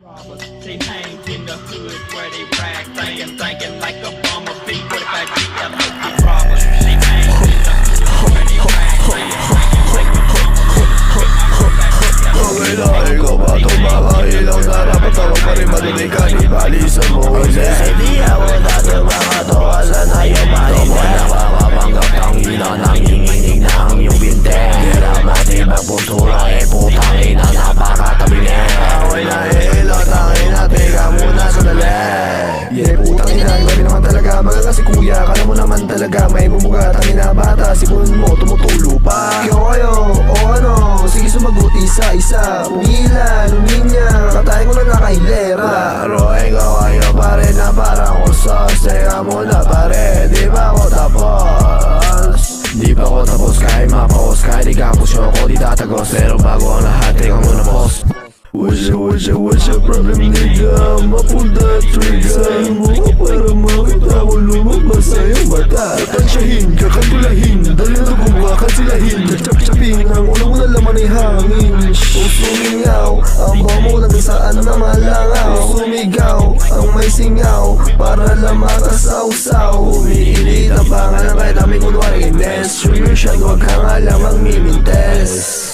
They hang in the hood where they rag, thinking like a bummer beat. What if I get that monkey problem? They hang in the hood where they rag, Okay na, ikaw ba itong mga ilaw na dapat ako pa rin madinig ka ni balisan mo hindi ako dati mga to, asan na yung balisan mo nakakapanggap ng ina, nanginginig na ang iyong binte hirap natin magpuntura, putang ina, napakatabili okay na ilaw, tangin na, teka muna sandali putang ina, grabe naman talaga mga kasi kuya, kala mo naman talaga may bumuga, tangin na bata, sipon mo tumutulo pa kayo, o ano, sige sumagot isa-isa Pumila, luminya, katay ko na nakahilera Laruin ko kayo pare na parang usos Teka muna pare, di ba ako tapos? Di pa ako tapos kahit mapos Kahit ikapos yung ako di tatagos Pero bago ang lahat, teka muna boss What's your problem nigga? I'ma pull that trigger Sa'yo mo ka para makita mo lumabas sa iyong mata Tansyahin, kakantulahin Dali na ito kumakakansilahin Chap-chapin ang ulang mo na laman ay hangin O sumingaw, ang bomo lang saan na malangaw Sumigaw, ang may singaw Para lang makasaw-saw Umiinit ang pangalan kahit amin kunwari ines Sure, huwag ka nga lang magmimintes